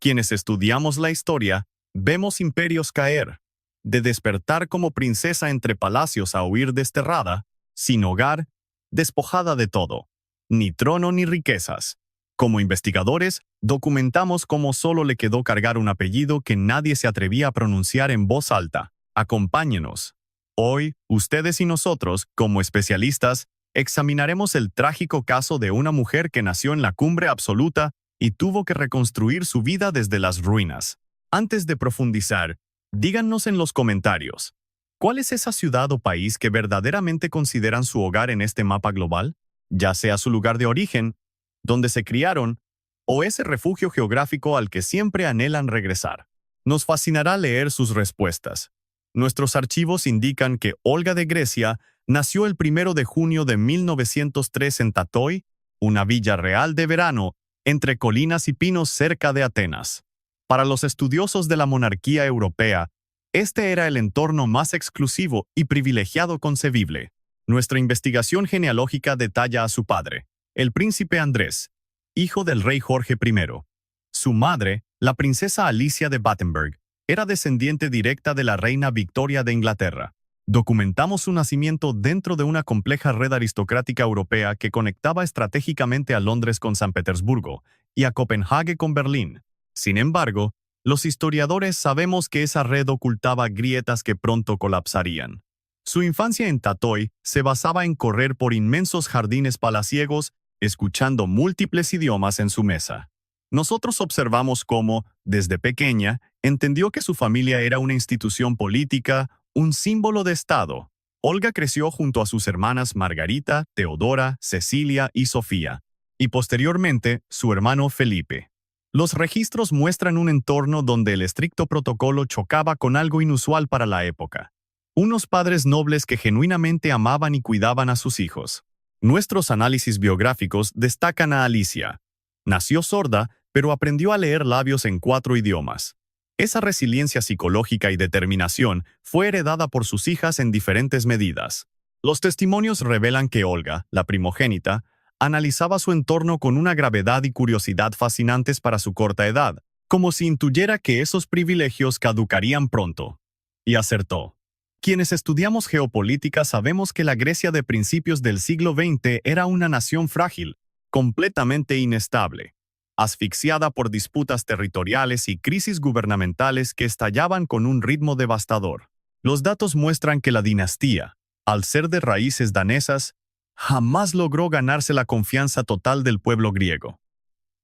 Quienes estudiamos la historia, vemos imperios caer, de despertar como princesa entre palacios a huir desterrada, sin hogar, despojada de todo, ni trono ni riquezas. Como investigadores, documentamos cómo solo le quedó cargar un apellido que nadie se atrevía a pronunciar en voz alta. Acompáñenos. Hoy, ustedes y nosotros, como especialistas, examinaremos el trágico caso de una mujer que nació en la cumbre absoluta y tuvo que reconstruir su vida desde las ruinas. Antes de profundizar, díganos en los comentarios, ¿cuál es esa ciudad o país que verdaderamente consideran su hogar en este mapa global? Ya sea su lugar de origen, donde se criaron, o ese refugio geográfico al que siempre anhelan regresar. Nos fascinará leer sus respuestas. Nuestros archivos indican que Olga de Grecia nació el 1 de junio de 1903 en Tatoi, una villa real de verano, entre colinas y pinos cerca de Atenas. Para los estudiosos de la monarquía europea, este era el entorno más exclusivo y privilegiado concebible. Nuestra investigación genealógica detalla a su padre, el príncipe Andrés, hijo del rey Jorge I. Su madre, la princesa Alicia de Battenberg, era descendiente directa de la reina Victoria de Inglaterra. Documentamos su nacimiento dentro de una compleja red aristocrática europea que conectaba estratégicamente a Londres con San Petersburgo y a Copenhague con Berlín. Sin embargo, los historiadores sabemos que esa red ocultaba grietas que pronto colapsarían. Su infancia en Tatoi se basaba en correr por inmensos jardines palaciegos, escuchando múltiples idiomas en su mesa. Nosotros observamos cómo, desde pequeña, entendió que su familia era una institución política, un símbolo de Estado. Olga creció junto a sus hermanas Margarita, Teodora, Cecilia y Sofía, y posteriormente su hermano Felipe. Los registros muestran un entorno donde el estricto protocolo chocaba con algo inusual para la época. Unos padres nobles que genuinamente amaban y cuidaban a sus hijos. Nuestros análisis biográficos destacan a Alicia. Nació sorda, pero aprendió a leer labios en 4 idiomas. Esa resiliencia psicológica y determinación fue heredada por sus hijas en diferentes medidas. Los testimonios revelan que Olga, la primogénita, analizaba su entorno con una gravedad y curiosidad fascinantes para su corta edad, como si intuyera que esos privilegios caducarían pronto. Y acertó. Quienes estudiamos geopolítica sabemos que la Grecia de principios del siglo XX era una nación frágil, completamente inestable, asfixiada por disputas territoriales y crisis gubernamentales que estallaban con un ritmo devastador. Los datos muestran que la dinastía, al ser de raíces danesas, jamás logró ganarse la confianza total del pueblo griego.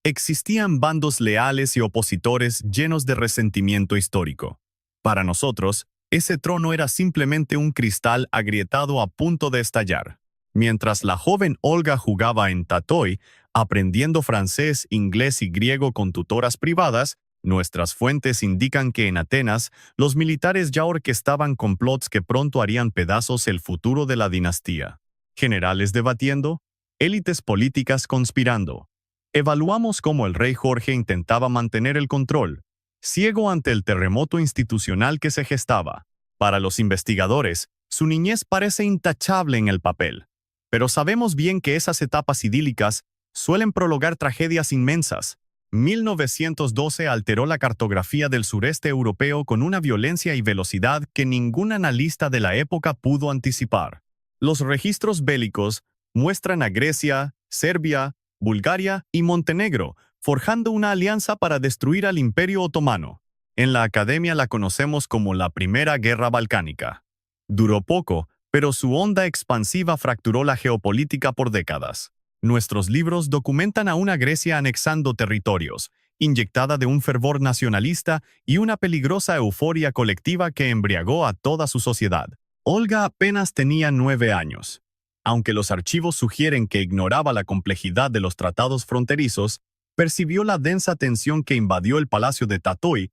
Existían bandos leales y opositores llenos de resentimiento histórico. Para nosotros, ese trono era simplemente un cristal agrietado a punto de estallar. Mientras la joven Olga jugaba en Tatoi, aprendiendo francés, inglés y griego con tutoras privadas, nuestras fuentes indican que en Atenas, los militares ya orquestaban complots que pronto harían pedazos el futuro de la dinastía. Generales debatiendo, élites políticas conspirando. Evaluamos cómo el rey Jorge intentaba mantener el control, ciego ante el terremoto institucional que se gestaba. Para los investigadores, su niñez parece intachable en el papel. Pero sabemos bien que esas etapas idílicas suelen prolongar tragedias inmensas. 1912 alteró la cartografía del sureste europeo con una violencia y velocidad que ningún analista de la época pudo anticipar. Los registros bélicos muestran a Grecia, Serbia, Bulgaria y Montenegro forjando una alianza para destruir al Imperio Otomano. En la academia la conocemos como la Primera Guerra Balcánica. Duró poco, pero su onda expansiva fracturó la geopolítica por décadas. Nuestros libros documentan a una Grecia anexando territorios, inyectada de un fervor nacionalista y una peligrosa euforia colectiva que embriagó a toda su sociedad. Olga apenas tenía 9 años. Aunque los archivos sugieren que ignoraba la complejidad de los tratados fronterizos, percibió la densa tensión que invadió el palacio de Tatoi,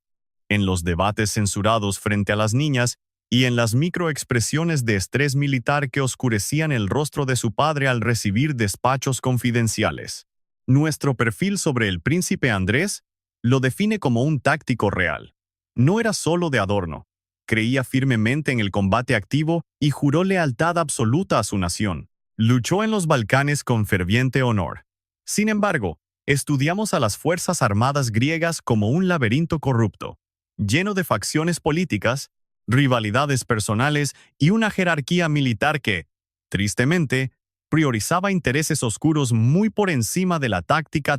en los debates censurados frente a las niñas y en las microexpresiones de estrés militar que oscurecían el rostro de su padre al recibir despachos confidenciales. Nuestro perfil sobre el príncipe Andrés lo define como un táctico real. No era solo de adorno. Creía firmemente en el combate activo y juró lealtad absoluta a su nación. Luchó en los Balcanes con ferviente honor. Sin embargo, Estudiamos a las fuerzas armadas griegas como un laberinto corrupto, lleno de facciones políticas, rivalidades personales y una jerarquía militar que, tristemente, priorizaba intereses oscuros muy por encima de la táctica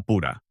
pura.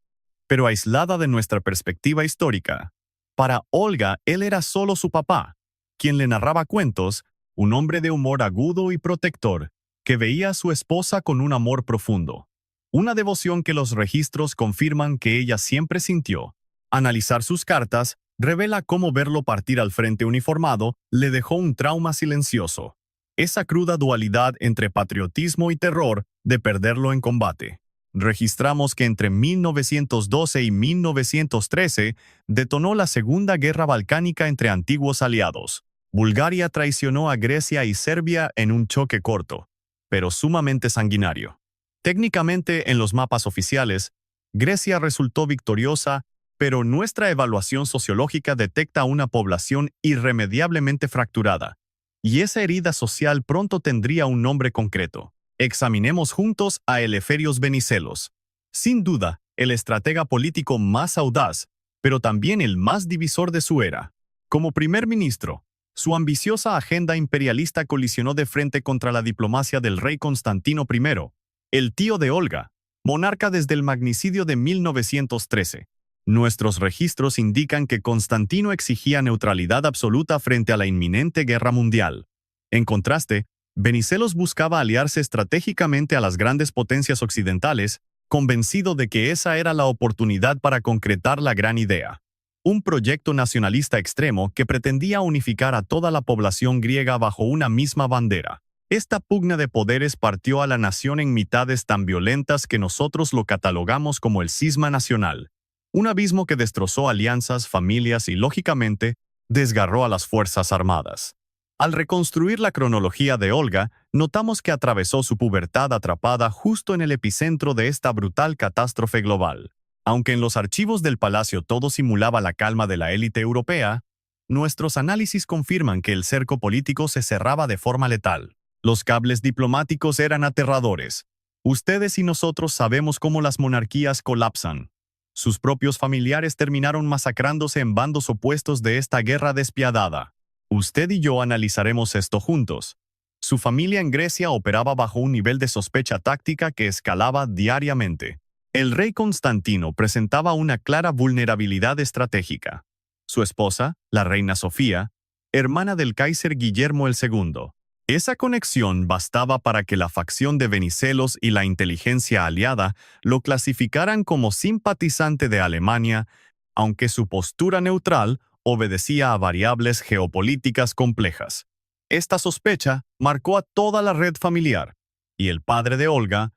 Pero aislada de nuestra perspectiva histórica, para Olga él era solo su papá, quien le narraba cuentos, un hombre de humor agudo y protector, que veía a su esposa con un amor profundo. Una devoción que los registros confirman que ella siempre sintió. Analizar sus cartas revela cómo verlo partir al frente uniformado le dejó un trauma silencioso. Esa cruda dualidad entre patriotismo y terror de perderlo en combate. Registramos que entre 1912 y 1913 detonó la Segunda Guerra Balcánica entre antiguos aliados. Bulgaria traicionó a Grecia y Serbia en un choque corto, pero sumamente sanguinario. Técnicamente, en los mapas oficiales, Grecia resultó victoriosa, pero nuestra evaluación sociológica detecta una población irremediablemente fracturada. Y esa herida social pronto tendría un nombre concreto. Examinemos juntos a Eleftherios Venizelos. Sin duda, el estratega político más audaz, pero también el más divisor de su era. Como primer ministro, su ambiciosa agenda imperialista colisionó de frente contra la diplomacia del rey Constantino I, el tío de Olga, monarca desde el magnicidio de 1913. Nuestros registros indican que Constantino exigía neutralidad absoluta frente a la inminente guerra mundial. En contraste, Venizelos buscaba aliarse estratégicamente a las grandes potencias occidentales, convencido de que esa era la oportunidad para concretar la gran idea. Un proyecto nacionalista extremo que pretendía unificar a toda la población griega bajo una misma bandera. Esta pugna de poderes partió a la nación en mitades tan violentas que nosotros lo catalogamos como el cisma nacional. Un abismo que destrozó alianzas, familias y, lógicamente, desgarró a las Fuerzas Armadas. Al reconstruir la cronología de Olga, notamos que atravesó su pubertad atrapada justo en el epicentro de esta brutal catástrofe global. Aunque en los archivos del palacio todo simulaba la calma de la élite europea, nuestros análisis confirman que el cerco político se cerraba de forma letal. Los cables diplomáticos eran aterradores. Ustedes y nosotros sabemos cómo las monarquías colapsan. Sus propios familiares terminaron masacrándose en bandos opuestos de esta guerra despiadada. Usted y yo analizaremos esto juntos. Su familia en Grecia operaba bajo un nivel de sospecha táctica que escalaba diariamente. El rey Constantino presentaba una clara vulnerabilidad estratégica. Su esposa, la reina Sofía, hermana del Kaiser Guillermo II. Esa conexión bastaba para que la facción de Venizelos y la inteligencia aliada lo clasificaran como simpatizante de Alemania, aunque su postura neutral obedecía a variables geopolíticas complejas. Esta sospecha marcó a toda la red familiar, y el padre de Olga,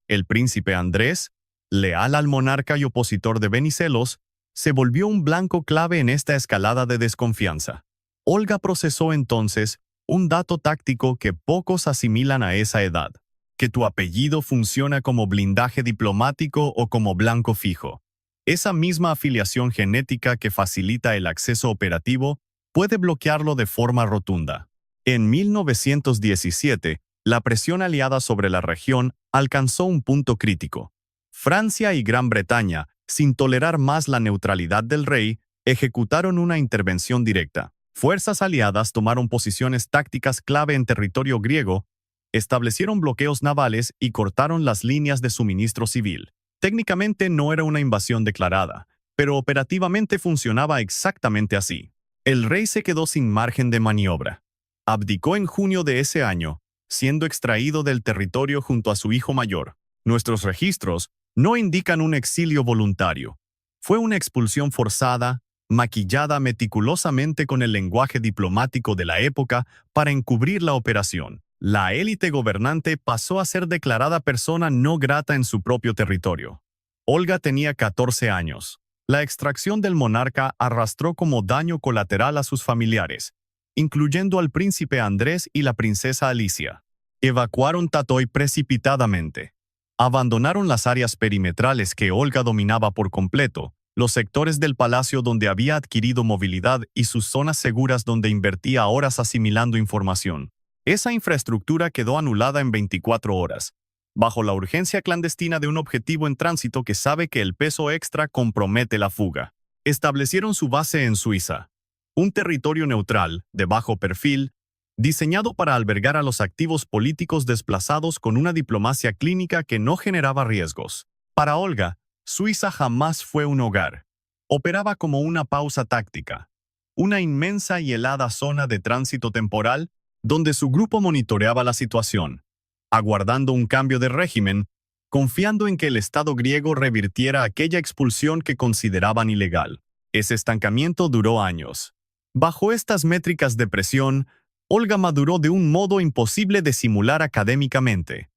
el príncipe Andrés, leal al monarca y opositor de Venizelos, se volvió un blanco clave en esta escalada de desconfianza. Olga procesó entonces un dato táctico que pocos asimilan a esa edad, que tu apellido funciona como blindaje diplomático o como blanco fijo. Esa misma afiliación genética que facilita el acceso operativo puede bloquearlo de forma rotunda. En 1917, la presión aliada sobre la región alcanzó un punto crítico. Francia y Gran Bretaña, sin tolerar más la neutralidad del rey, ejecutaron una intervención directa. Fuerzas aliadas tomaron posiciones tácticas clave en territorio griego, establecieron bloqueos navales y cortaron las líneas de suministro civil. Técnicamente no era una invasión declarada, pero operativamente funcionaba exactamente así. El rey se quedó sin margen de maniobra. Abdicó en junio de ese año, siendo extraído del territorio junto a su hijo mayor. Nuestros registros no indican un exilio voluntario. Fue una expulsión forzada, maquillada meticulosamente con el lenguaje diplomático de la época para encubrir la operación. La élite gobernante pasó a ser declarada persona no grata en su propio territorio. Olga tenía 14 años. La extracción del monarca arrastró como daño colateral a sus familiares, incluyendo al príncipe Andrés y la princesa Alicia. Evacuaron Tatoy precipitadamente. Abandonaron las áreas perimetrales que Olga dominaba por completo, los sectores del palacio donde había adquirido movilidad y sus zonas seguras donde invertía horas asimilando información. Esa infraestructura quedó anulada en 24 horas. bajo la urgencia clandestina de un objetivo en tránsito que sabe que el peso extra compromete la fuga. Establecieron su base en Suiza, un territorio neutral, de bajo perfil, diseñado para albergar a los activos políticos desplazados con una diplomacia clínica que no generaba riesgos. Para Olga, Suiza jamás fue un hogar. Operaba como una pausa táctica, una inmensa y helada zona de tránsito temporal donde su grupo monitoreaba la situación, aguardando un cambio de régimen, confiando en que el Estado griego revirtiera aquella expulsión que consideraban ilegal. Ese estancamiento duró años. Bajo estas métricas de presión, Olga maduró de un modo imposible de simular académicamente.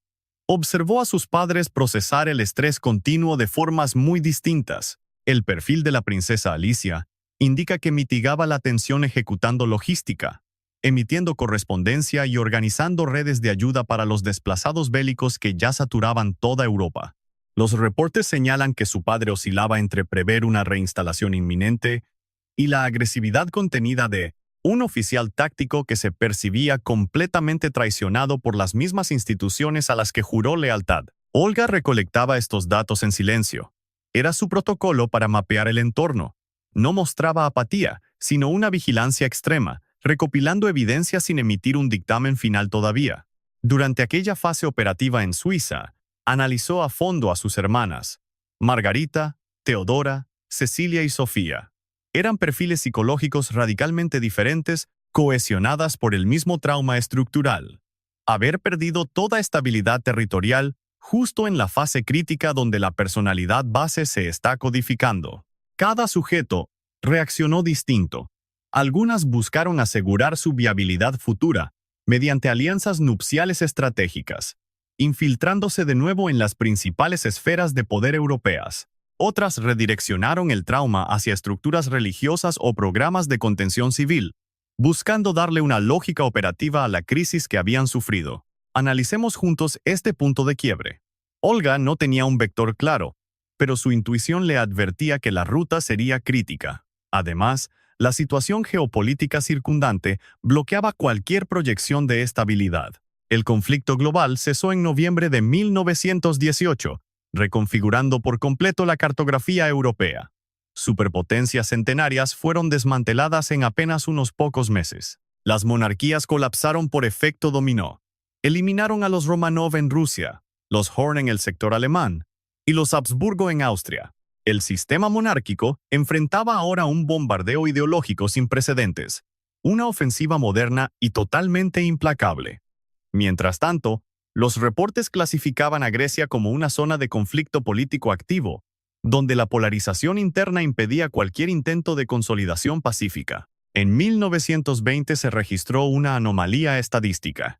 Observó a sus padres procesar el estrés continuo de formas muy distintas. El perfil de la princesa Alicia indica que mitigaba la tensión ejecutando logística, emitiendo correspondencia y organizando redes de ayuda para los desplazados bélicos que ya saturaban toda Europa. Los reportes señalan que su padre oscilaba entre prever una reinstalación inminente y la agresividad contenida de un oficial táctico que se percibía completamente traicionado por las mismas instituciones a las que juró lealtad. Olga recolectaba estos datos en silencio. Era su protocolo para mapear el entorno. No mostraba apatía, sino una vigilancia extrema, recopilando evidencia sin emitir un dictamen final todavía. Durante aquella fase operativa en Suiza, analizó a fondo a sus hermanas, Margarita, Teodora, Cecilia y Sofía. Eran perfiles psicológicos radicalmente diferentes, cohesionadas por el mismo trauma estructural. Haber perdido toda estabilidad territorial justo en la fase crítica donde la personalidad base se está codificando. Cada sujeto reaccionó distinto. Algunas buscaron asegurar su viabilidad futura mediante alianzas nupciales estratégicas, infiltrándose de nuevo en las principales esferas de poder europeas. Otras redireccionaron el trauma hacia estructuras religiosas o programas de contención civil, buscando darle una lógica operativa a la crisis que habían sufrido. Analicemos juntos este punto de quiebre. Olga no tenía un vector claro, pero su intuición le advertía que la ruta sería crítica. Además, la situación geopolítica circundante bloqueaba cualquier proyección de estabilidad. El conflicto global cesó en noviembre de 1918, reconfigurando por completo la cartografía europea. Superpotencias centenarias fueron desmanteladas en apenas unos pocos meses. Las monarquías colapsaron por efecto dominó. Eliminaron a los Romanov en Rusia, los Horn en el sector alemán y los Habsburgo en Austria. El sistema monárquico enfrentaba ahora un bombardeo ideológico sin precedentes, una ofensiva moderna y totalmente implacable. Mientras tanto, los reportes clasificaban a Grecia como una zona de conflicto político activo, donde la polarización interna impedía cualquier intento de consolidación pacífica. En 1920 se registró una anomalía estadística.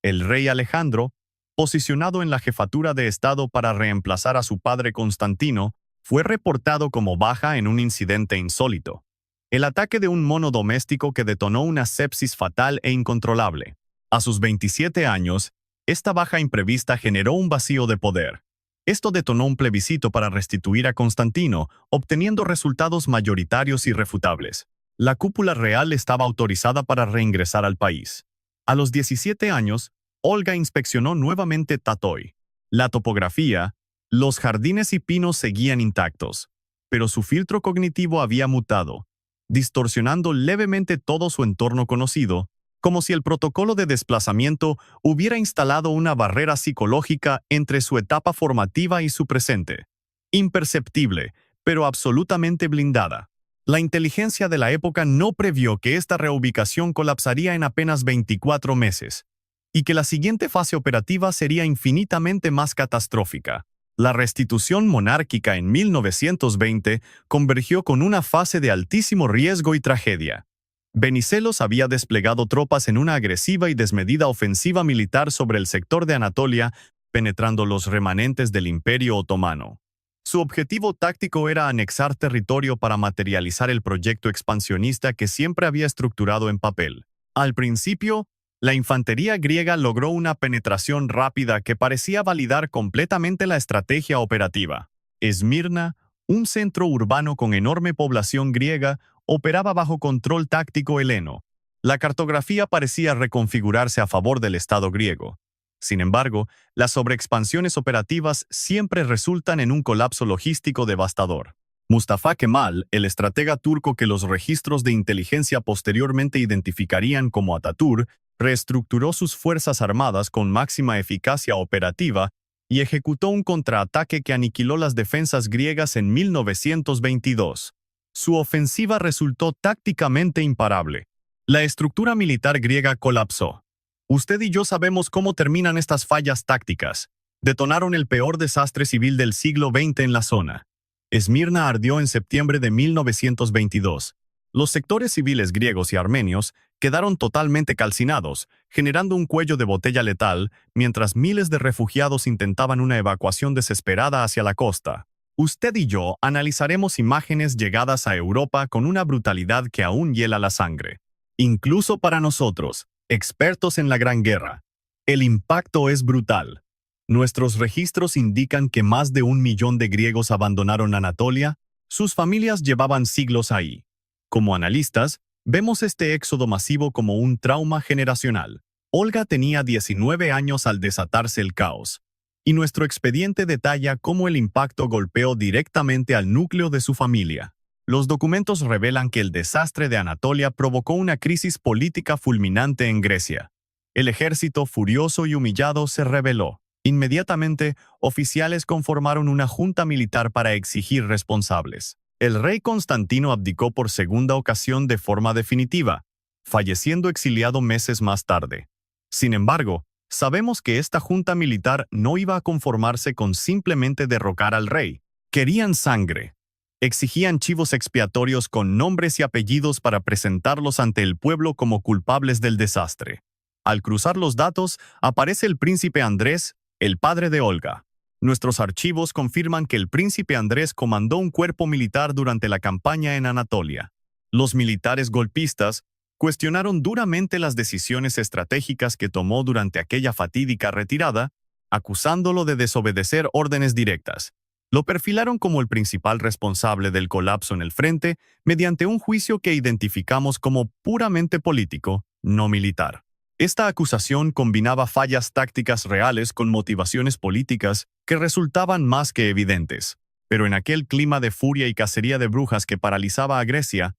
El rey Alejandro, posicionado en la jefatura de Estado para reemplazar a su padre Constantino, fue reportado como baja en un incidente insólito. El ataque de un mono doméstico que detonó una sepsis fatal e incontrolable. A sus 27 años, esta baja imprevista generó un vacío de poder. Esto detonó un plebiscito para restituir a Constantino, obteniendo resultados mayoritarios irrefutables. La cúpula real estaba autorizada para reingresar al país. A los 17 años, Olga inspeccionó nuevamente Tatoi. La topografía, los jardines y pinos seguían intactos, pero su filtro cognitivo había mutado, distorsionando levemente todo su entorno conocido, como si el protocolo de desplazamiento hubiera instalado una barrera psicológica entre su etapa formativa y su presente. Imperceptible, pero absolutamente blindada. La inteligencia de la época no previó que esta reubicación colapsaría en apenas 24 meses, y que la siguiente fase operativa sería infinitamente más catastrófica. La restitución monárquica en 1920 convergió con una fase de altísimo riesgo y tragedia. Venizelos había desplegado tropas en una agresiva y desmedida ofensiva militar sobre el sector de Anatolia, penetrando los remanentes del Imperio Otomano. Su objetivo táctico era anexar territorio para materializar el proyecto expansionista que siempre había estructurado en papel. Al principio, la infantería griega logró una penetración rápida que parecía validar completamente la estrategia operativa. Esmirna, un centro urbano con enorme población griega, operaba bajo control táctico heleno. La cartografía parecía reconfigurarse a favor del Estado griego. Sin embargo, las sobreexpansiones operativas siempre resultan en un colapso logístico devastador. Mustafa Kemal, el estratega turco que los registros de inteligencia posteriormente identificarían como Atatürk, reestructuró sus fuerzas armadas con máxima eficacia operativa y ejecutó un contraataque que aniquiló las defensas griegas en 1922. Su ofensiva resultó tácticamente imparable. La estructura militar griega colapsó. Usted y yo sabemos cómo terminan estas fallas tácticas. Detonaron el peor desastre civil del siglo XX en la zona. Esmirna ardió en septiembre de 1922. Los sectores civiles griegos y armenios quedaron totalmente calcinados, generando un cuello de botella letal, mientras miles de refugiados intentaban una evacuación desesperada hacia la costa. Usted y yo analizaremos imágenes llegadas a Europa con una brutalidad que aún hiela la sangre. Incluso para nosotros, expertos en la Gran Guerra, el impacto es brutal. Nuestros registros indican que más de 1 millón de griegos abandonaron Anatolia. Sus familias llevaban siglos ahí. Como analistas, vemos este éxodo masivo como un trauma generacional. Olga tenía 19 años al desatarse el caos, y nuestro expediente detalla cómo el impacto golpeó directamente al núcleo de su familia. Los documentos revelan que el desastre de Anatolia provocó una crisis política fulminante en Grecia. El ejército, furioso y humillado, se rebeló. Inmediatamente, oficiales conformaron una junta militar para exigir responsables. El rey Constantino abdicó por segunda ocasión de forma definitiva, falleciendo exiliado meses más tarde. Sin embargo, sabemos que esta junta militar no iba a conformarse con simplemente derrocar al rey. Querían sangre. Exigían chivos expiatorios con nombres y apellidos para presentarlos ante el pueblo como culpables del desastre. Al cruzar los datos, aparece el príncipe Andrés, el padre de Olga. Nuestros archivos confirman que el príncipe Andrés comandó un cuerpo militar durante la campaña en Anatolia. Los militares golpistas cuestionaron duramente las decisiones estratégicas que tomó durante aquella fatídica retirada, acusándolo de desobedecer órdenes directas. Lo perfilaron como el principal responsable del colapso en el frente mediante un juicio que identificamos como puramente político, no militar. Esta acusación combinaba fallas tácticas reales con motivaciones políticas que resultaban más que evidentes. Pero en aquel clima de furia y cacería de brujas que paralizaba a Grecia,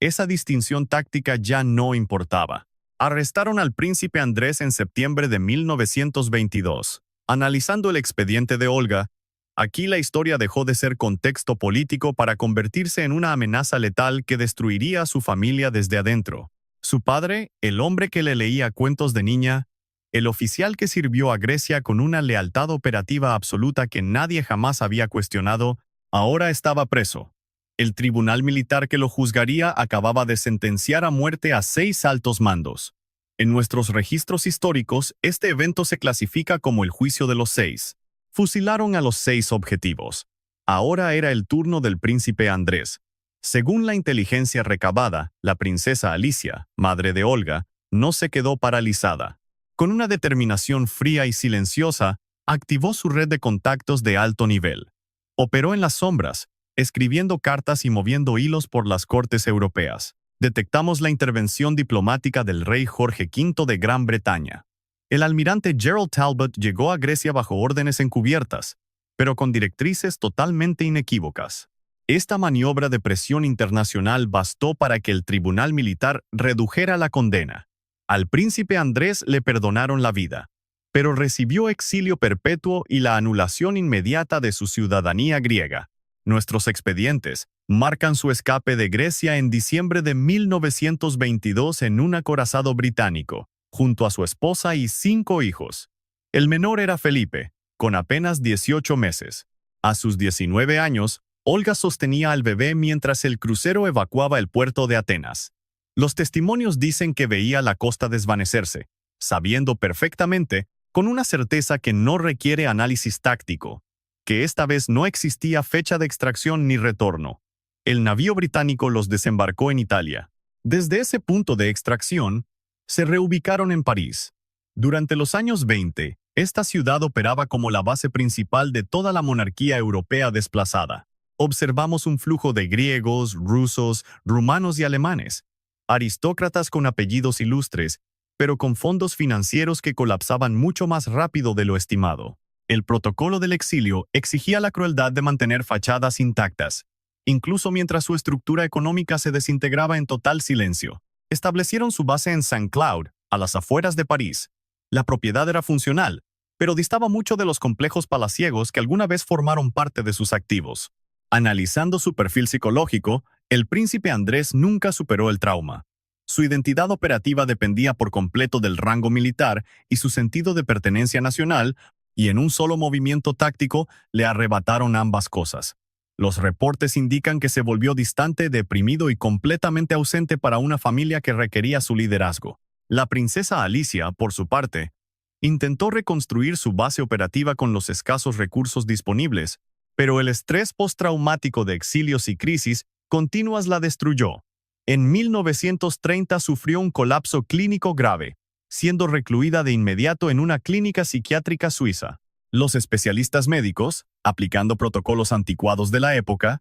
esa distinción táctica ya no importaba. Arrestaron al príncipe Andrés en septiembre de 1922. Analizando el expediente de Olga, aquí la historia dejó de ser contexto político para convertirse en una amenaza letal que destruiría a su familia desde adentro. Su padre, el hombre que le leía cuentos de niña, el oficial que sirvió a Grecia con una lealtad operativa absoluta que nadie jamás había cuestionado, ahora estaba preso. El tribunal militar que lo juzgaría acababa de sentenciar a muerte a 6 altos mandos. En nuestros registros históricos, este evento se clasifica como el juicio de los 6. Fusilaron a los 6 objetivos. Ahora era el turno del príncipe Andrés. Según la inteligencia recabada, la princesa Alicia, madre de Olga, no se quedó paralizada. Con una determinación fría y silenciosa, activó su red de contactos de alto nivel. Operó en las sombras, escribiendo cartas y moviendo hilos por las cortes europeas. Detectamos la intervención diplomática del rey Jorge V de Gran Bretaña. El almirante Gerald Talbot llegó a Grecia bajo órdenes encubiertas, pero con directrices totalmente inequívocas. Esta maniobra de presión internacional bastó para que el tribunal militar redujera la condena. Al príncipe Andrés le perdonaron la vida, pero recibió exilio perpetuo y la anulación inmediata de su ciudadanía griega. Nuestros expedientes marcan su escape de Grecia en diciembre de 1922 en un acorazado británico, junto a su esposa y 5 hijos. El menor era Felipe, con apenas 18 meses. A sus 19 años, Olga sostenía al bebé mientras el crucero evacuaba el puerto de Atenas. Los testimonios dicen que veía la costa desvanecerse, sabiendo perfectamente, con una certeza que no requiere análisis táctico, que esta vez no existía fecha de extracción ni retorno. El navío británico los desembarcó en Italia. Desde ese punto de extracción, se reubicaron en París. Durante los años 20, esta ciudad operaba como la base principal de toda la monarquía europea desplazada. Observamos un flujo de griegos, rusos, rumanos y alemanes, aristócratas con apellidos ilustres, pero con fondos financieros que colapsaban mucho más rápido de lo estimado. El protocolo del exilio exigía la crueldad de mantener fachadas intactas, incluso mientras su estructura económica se desintegraba en total silencio. Establecieron su base en Saint-Cloud, a las afueras de París. La propiedad era funcional, pero distaba mucho de los complejos palaciegos que alguna vez formaron parte de sus activos. Analizando su perfil psicológico, el príncipe Andrés nunca superó el trauma. Su identidad operativa dependía por completo del rango militar y su sentido de pertenencia nacional, y en un solo movimiento táctico le arrebataron ambas cosas. Los reportes indican que se volvió distante, deprimido y completamente ausente para una familia que requería su liderazgo. La princesa Alicia, por su parte, intentó reconstruir su base operativa con los escasos recursos disponibles, pero el estrés postraumático de exilios y crisis continuas la destruyó. En 1930 sufrió un colapso clínico grave, siendo recluida de inmediato en una clínica psiquiátrica suiza. Los especialistas médicos, aplicando protocolos anticuados de la época,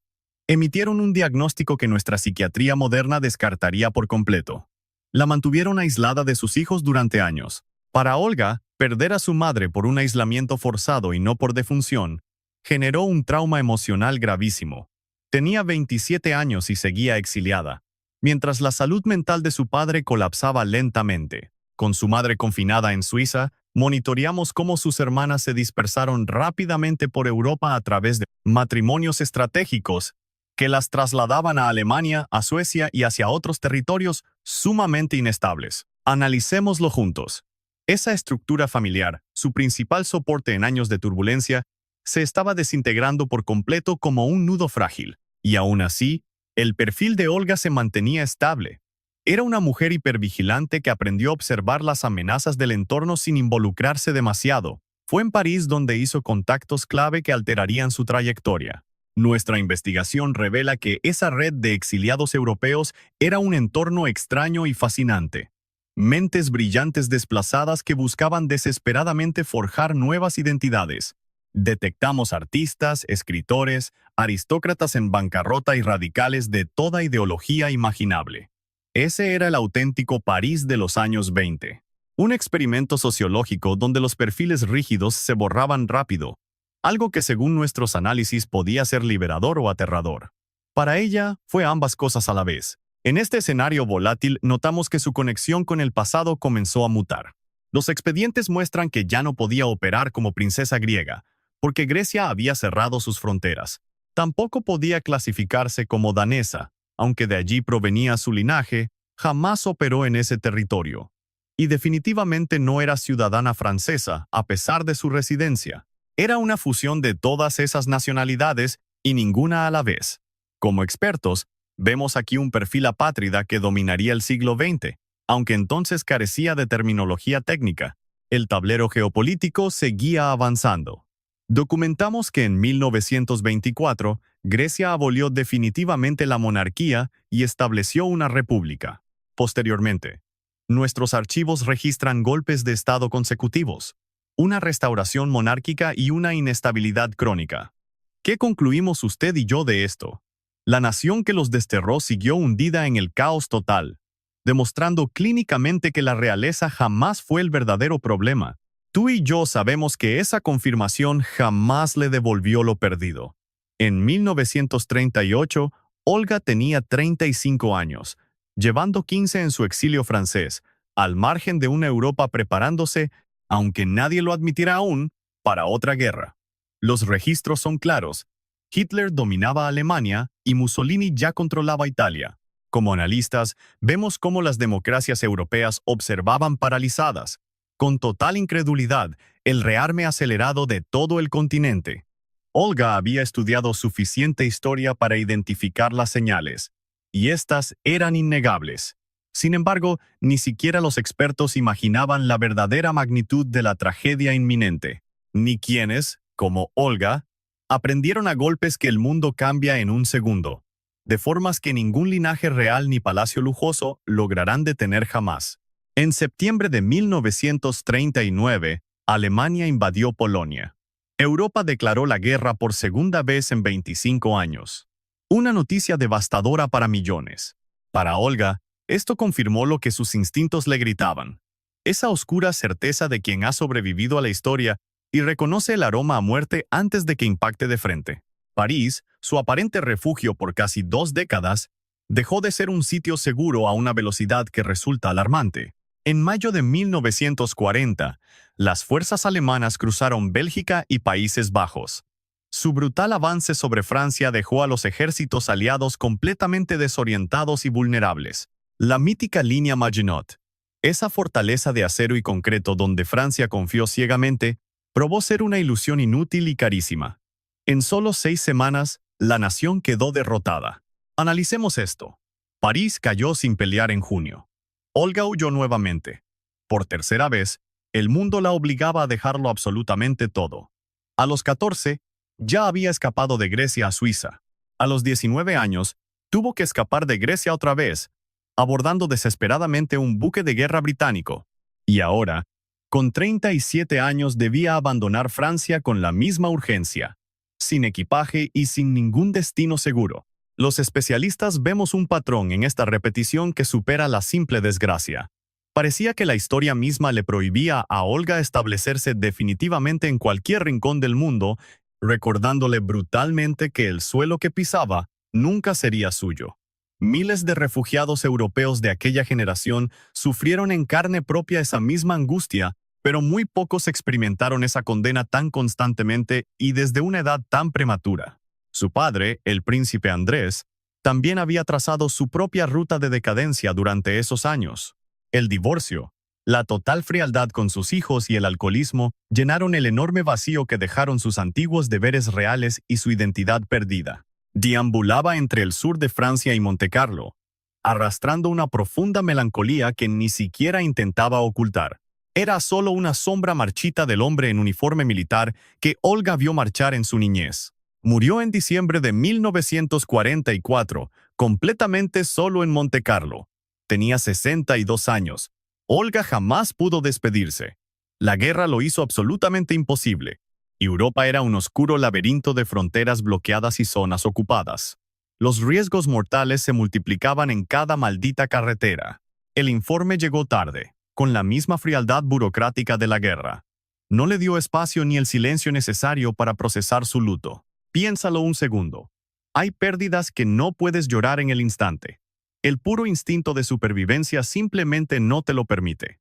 emitieron un diagnóstico que nuestra psiquiatría moderna descartaría por completo. La mantuvieron aislada de sus hijos durante años. Para Olga, perder a su madre por un aislamiento forzado y no por defunción, generó un trauma emocional gravísimo. Tenía 27 años y seguía exiliada, mientras la salud mental de su padre colapsaba lentamente. Con su madre confinada en Suiza, monitoreamos cómo sus hermanas se dispersaron rápidamente por Europa a través de matrimonios estratégicos que las trasladaban a Alemania, a Suecia y hacia otros territorios sumamente inestables. Analicémoslo juntos. Esa estructura familiar, su principal soporte en años de turbulencia, se estaba desintegrando por completo como un nudo frágil. Y aún así, el perfil de Olga se mantenía estable. Era una mujer hipervigilante que aprendió a observar las amenazas del entorno sin involucrarse demasiado. Fue en París donde hizo contactos clave que alterarían su trayectoria. Nuestra investigación revela que esa red de exiliados europeos era un entorno extraño y fascinante. Mentes brillantes desplazadas que buscaban desesperadamente forjar nuevas identidades. Detectamos artistas, escritores, aristócratas en bancarrota y radicales de toda ideología imaginable. Ese era el auténtico París de los años 20. Un experimento sociológico donde los perfiles rígidos se borraban rápido, algo que según nuestros análisis podía ser liberador o aterrador. Para ella, fue ambas cosas a la vez. En este escenario volátil notamos que su conexión con el pasado comenzó a mutar. Los expedientes muestran que ya no podía operar como princesa griega, porque Grecia había cerrado sus fronteras. Tampoco podía clasificarse como danesa, aunque de allí provenía su linaje, jamás operó en ese territorio. Y definitivamente no era ciudadana francesa, a pesar de su residencia. Era una fusión de todas esas nacionalidades y ninguna a la vez. Como expertos, vemos aquí un perfil apátrida que dominaría el siglo XX, aunque entonces carecía de terminología técnica. El tablero geopolítico seguía avanzando. Documentamos que en 1924, Grecia abolió definitivamente la monarquía y estableció una república. Posteriormente, nuestros archivos registran golpes de Estado consecutivos, una restauración monárquica y una inestabilidad crónica. ¿Qué concluimos usted y yo de esto? La nación que los desterró siguió hundida en el caos total, demostrando clínicamente que la realeza jamás fue el verdadero problema. Tú y yo sabemos que esa confirmación jamás le devolvió lo perdido. En 1938, Olga tenía 35 años, llevando 15 en su exilio francés, al margen de una Europa preparándose, aunque nadie lo admitirá aún, para otra guerra. Los registros son claros. Hitler dominaba Alemania y Mussolini ya controlaba Italia. Como analistas, vemos cómo las democracias europeas observaban paralizadas, con total incredulidad, el rearme acelerado de todo el continente. Olga había estudiado suficiente historia para identificar las señales, y estas eran innegables. Sin embargo, ni siquiera los expertos imaginaban la verdadera magnitud de la tragedia inminente, ni quienes, como Olga, aprendieron a golpes que el mundo cambia en un segundo, de formas que ningún linaje real ni palacio lujoso lograrán detener jamás. En septiembre de 1939, Alemania invadió Polonia. Europa declaró la guerra por segunda vez en 25 años. Una noticia devastadora para millones. Para Olga, esto confirmó lo que sus instintos le gritaban. esa oscura certeza de quien ha sobrevivido a la historia y reconoce el aroma a muerte antes de que impacte de frente. París, su aparente refugio por casi 2 décadas, dejó de ser un sitio seguro a una velocidad que resulta alarmante. En mayo de 1940, las fuerzas alemanas cruzaron Bélgica y Países Bajos. Su brutal avance sobre Francia dejó a los ejércitos aliados completamente desorientados y vulnerables. La mítica línea Maginot, esa fortaleza de acero y concreto donde Francia confió ciegamente, probó ser una ilusión inútil y carísima. En solo 6 semanas, la nación quedó derrotada. Analicemos esto. París cayó sin pelear en junio. Olga huyó nuevamente. Por tercera vez, el mundo la obligaba a dejarlo absolutamente todo. A los 14, ya había escapado de Grecia a Suiza. A los 19 años, tuvo que escapar de Grecia otra vez, abordando desesperadamente un buque de guerra británico. Y ahora, con 37 años debía abandonar Francia con la misma urgencia, sin equipaje y sin ningún destino seguro. Los especialistas vemos un patrón en esta repetición que supera la simple desgracia. Parecía que la historia misma le prohibía a Olga establecerse definitivamente en cualquier rincón del mundo, recordándole brutalmente que el suelo que pisaba nunca sería suyo. Miles de refugiados europeos de aquella generación sufrieron en carne propia esa misma angustia, pero muy pocos experimentaron esa condena tan constantemente y desde una edad tan prematura. Su padre, el príncipe Andrés, también había trazado su propia ruta de decadencia durante esos años. El divorcio, la total frialdad con sus hijos y el alcoholismo llenaron el enorme vacío que dejaron sus antiguos deberes reales y su identidad perdida. Deambulaba entre el sur de Francia y Montecarlo, arrastrando una profunda melancolía que ni siquiera intentaba ocultar. Era solo una sombra marchita del hombre en uniforme militar que Olga vio marchar en su niñez. Murió en diciembre de 1944, completamente solo en Montecarlo. Tenía 62 años. Olga jamás pudo despedirse. La guerra lo hizo absolutamente imposible. Europa era un oscuro laberinto de fronteras bloqueadas y zonas ocupadas. Los riesgos mortales se multiplicaban en cada maldita carretera. El informe llegó tarde, con la misma frialdad burocrática de la guerra. No le dio espacio ni el silencio necesario para procesar su luto. Piénsalo un segundo. Hay pérdidas que no puedes llorar en el instante. El puro instinto de supervivencia simplemente no te lo permite.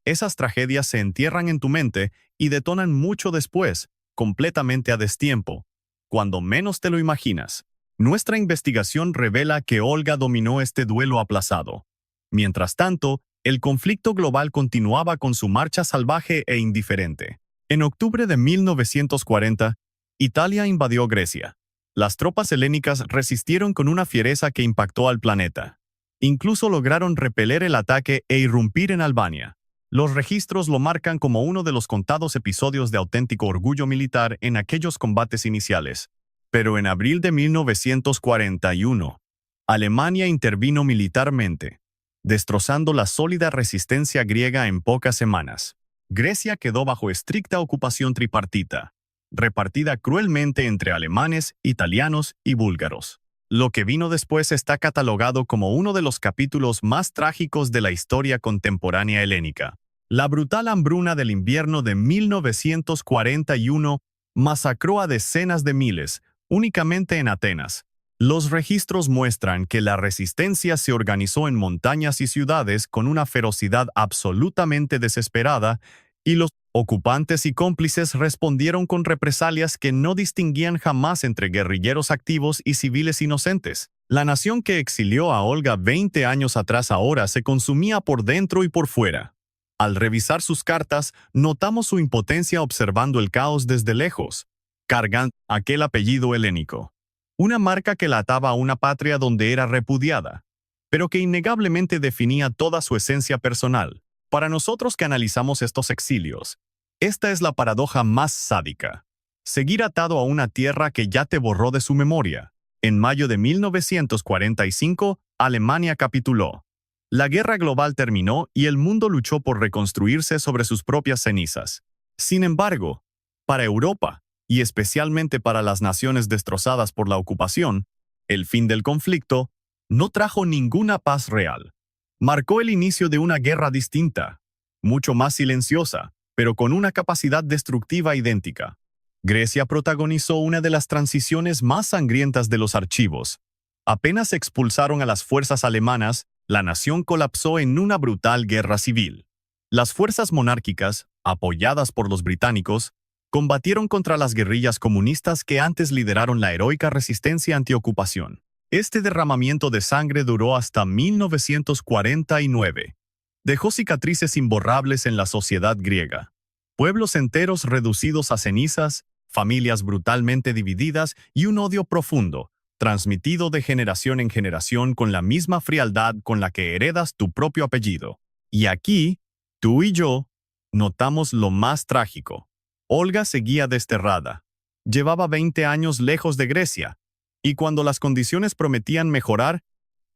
Esas tragedias se entierran en tu mente y detonan mucho después, completamente a destiempo, cuando menos te lo imaginas. Nuestra investigación revela que Olga dominó este duelo aplazado. Mientras tanto, el conflicto global continuaba con su marcha salvaje e indiferente. En octubre de 1940, Italia invadió Grecia. Las tropas helénicas resistieron con una fiereza que impactó al planeta. Incluso lograron repeler el ataque e irrumpir en Albania. Los registros lo marcan como uno de los contados episodios de auténtico orgullo militar en aquellos combates iniciales. Pero en abril de 1941, Alemania intervino militarmente, destrozando la sólida resistencia griega en pocas semanas. Grecia quedó bajo estricta ocupación tripartita, repartida cruelmente entre alemanes, italianos y búlgaros. Lo que vino después está catalogado como uno de los capítulos más trágicos de la historia contemporánea helénica. La brutal hambruna del invierno de 1941 masacró a decenas de miles, únicamente en Atenas. Los registros muestran que la resistencia se organizó en montañas y ciudades con una ferocidad absolutamente desesperada, y los ocupantes y cómplices respondieron con represalias que no distinguían jamás entre guerrilleros activos y civiles inocentes. La nación que exilió a Olga 20 años atrás ahora se consumía por dentro y por fuera. Al revisar sus cartas, notamos su impotencia observando el caos desde lejos, cargando aquel apellido helénico. Una marca que la ataba a una patria donde era repudiada, pero que innegablemente definía toda su esencia personal. Para nosotros que analizamos estos exilios, esta es la paradoja más sádica. Seguir atado a una tierra que ya te borró de su memoria. En mayo de 1945, Alemania capituló. La guerra global terminó y el mundo luchó por reconstruirse sobre sus propias cenizas. Sin embargo, para Europa, y especialmente para las naciones destrozadas por la ocupación, el fin del conflicto no trajo ninguna paz real. Marcó el inicio de una guerra distinta, mucho más silenciosa, pero con una capacidad destructiva idéntica. Grecia protagonizó una de las transiciones más sangrientas de los archivos. Apenas expulsaron a las fuerzas alemanas, la nación colapsó en una brutal guerra civil. Las fuerzas monárquicas, apoyadas por los británicos, combatieron contra las guerrillas comunistas que antes lideraron la heroica resistencia antiocupación. Este derramamiento de sangre duró hasta 1949. Dejó cicatrices imborrables en la sociedad griega. Pueblos enteros reducidos a cenizas, familias brutalmente divididas y un odio profundo, transmitido de generación en generación con la misma frialdad con la que heredas tu propio apellido. Y aquí, tú y yo, notamos lo más trágico. Olga seguía desterrada. Llevaba 20 años lejos de Grecia, y cuando las condiciones prometían mejorar,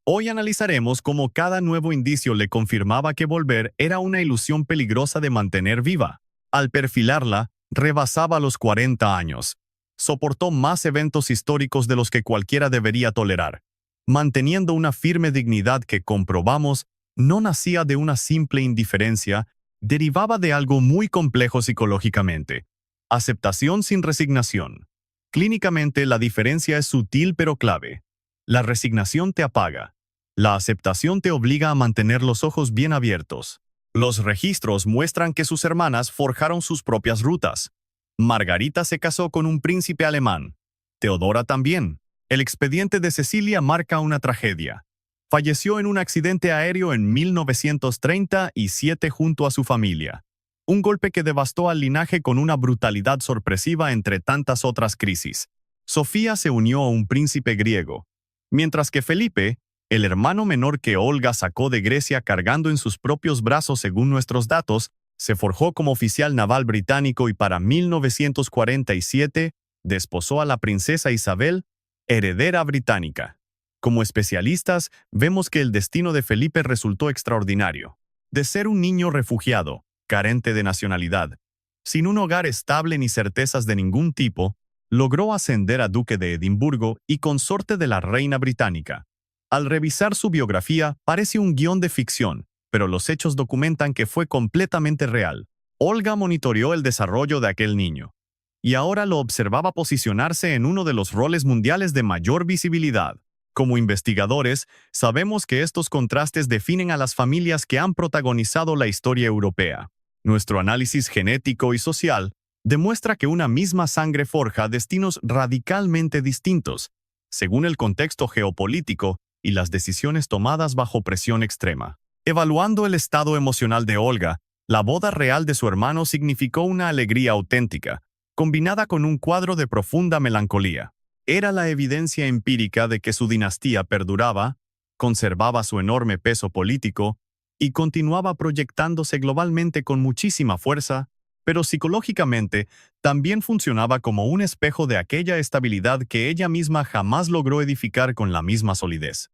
hoy analizaremos cómo cada nuevo indicio le confirmaba que volver era una ilusión peligrosa de mantener viva. Al perfilarla, rebasaba los 40 años. Soportó más eventos históricos de los que cualquiera debería tolerar, manteniendo una firme dignidad que comprobamos no nacía de una simple indiferencia, derivaba de algo muy complejo psicológicamente. Aceptación sin resignación. Clínicamente la diferencia es sutil pero clave. La resignación te apaga. La aceptación te obliga a mantener los ojos bien abiertos. Los registros muestran que sus hermanas forjaron sus propias rutas. Margarita se casó con un príncipe alemán. Teodora también. El expediente de Cecilia marca una tragedia. Falleció en un accidente aéreo en 1937 junto a su familia. Un golpe que devastó al linaje con una brutalidad sorpresiva entre tantas otras crisis. Sofía se unió a un príncipe griego, mientras que Felipe, el hermano menor que Olga sacó de Grecia cargando en sus propios brazos según nuestros datos, se forjó como oficial naval británico y para 1947 desposó a la princesa Isabel, heredera británica. Como especialistas, vemos que el destino de Felipe resultó extraordinario. De ser un niño refugiado, carente de nacionalidad, sin un hogar estable ni certezas de ningún tipo, logró ascender a duque de Edimburgo y consorte de la reina británica. Al revisar su biografía, parece un guión de ficción, pero los hechos documentan que fue completamente real. Olga monitoreó el desarrollo de aquel niño, y ahora lo observaba posicionarse en uno de los roles mundiales de mayor visibilidad. Como investigadores, sabemos que estos contrastes definen a las familias que han protagonizado la historia europea. Nuestro análisis genético y social demuestra que una misma sangre forja destinos radicalmente distintos, según el contexto geopolítico y las decisiones tomadas bajo presión extrema. Evaluando el estado emocional de Olga, la boda real de su hermano significó una alegría auténtica, combinada con un cuadro de profunda melancolía. Era la evidencia empírica de que su dinastía perduraba, conservaba su enorme peso político y continuaba proyectándose globalmente con muchísima fuerza, pero psicológicamente también funcionaba como un espejo de aquella estabilidad que ella misma jamás logró edificar con la misma solidez.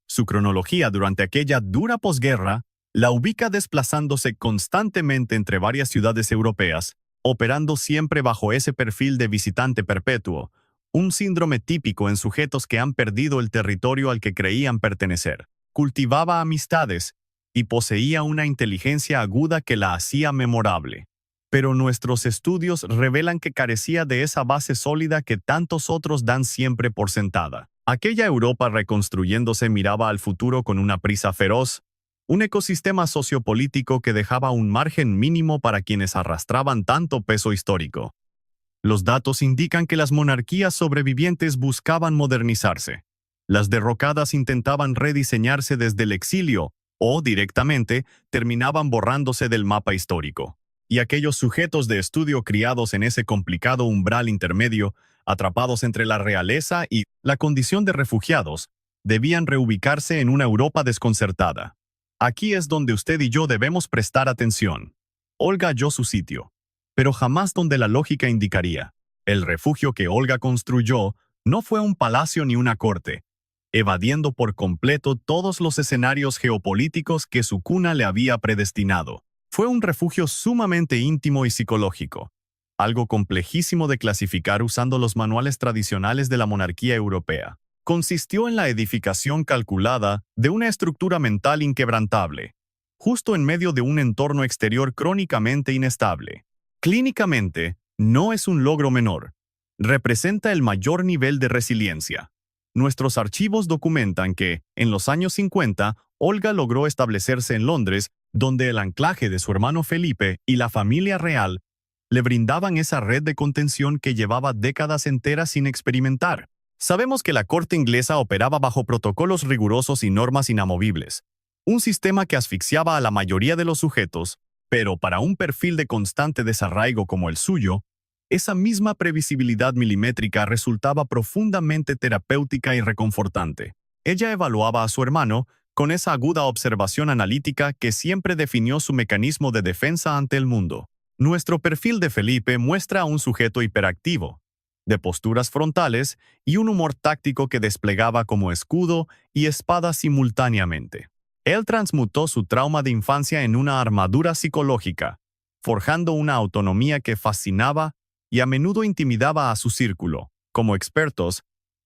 Su cronología durante aquella dura posguerra la ubica desplazándose constantemente entre varias ciudades europeas, operando siempre bajo ese perfil de visitante perpetuo, un síndrome típico en sujetos que han perdido el territorio al que creían pertenecer. Cultivaba amistades y poseía una inteligencia aguda que la hacía memorable. Pero nuestros estudios revelan que carecía de esa base sólida que tantos otros dan siempre por sentada. Aquella Europa reconstruyéndose miraba al futuro con una prisa feroz, un ecosistema sociopolítico que dejaba un margen mínimo para quienes arrastraban tanto peso histórico. Los datos indican que las monarquías sobrevivientes buscaban modernizarse. Las derrocadas intentaban rediseñarse desde el exilio o, directamente, terminaban borrándose del mapa histórico. Y aquellos sujetos de estudio criados en ese complicado umbral intermedio, atrapados entre la realeza y la condición de refugiados, debían reubicarse en una Europa desconcertada. Aquí es donde usted y yo debemos prestar atención. Olga halló su sitio, pero jamás donde la lógica indicaría. El refugio que Olga construyó no fue un palacio ni una corte, evadiendo por completo todos los escenarios geopolíticos que su cuna le había predestinado. Fue un refugio sumamente íntimo y psicológico, algo complejísimo de clasificar usando los manuales tradicionales de la monarquía europea. Consistió en la edificación calculada de una estructura mental inquebrantable, justo en medio de un entorno exterior crónicamente inestable. Clínicamente, no es un logro menor. Representa el mayor nivel de resiliencia. Nuestros archivos documentan que, en los años 50, Olga logró establecerse en Londres, donde el anclaje de su hermano Felipe y la familia real le brindaban esa red de contención que llevaba décadas enteras sin experimentar. Sabemos que la corte inglesa operaba bajo protocolos rigurosos y normas inamovibles, un sistema que asfixiaba a la mayoría de los sujetos, pero para un perfil de constante desarraigo como el suyo, esa misma previsibilidad milimétrica resultaba profundamente terapéutica y reconfortante. Ella evaluaba a su hermano con esa aguda observación analítica que siempre definió su mecanismo de defensa ante el mundo. Nuestro perfil de Felipe muestra a un sujeto hiperactivo, de posturas frontales y un humor táctico que desplegaba como escudo y espada simultáneamente. Él transmutó su trauma de infancia en una armadura psicológica, forjando una autonomía que fascinaba y a menudo intimidaba a su círculo. Como expertos,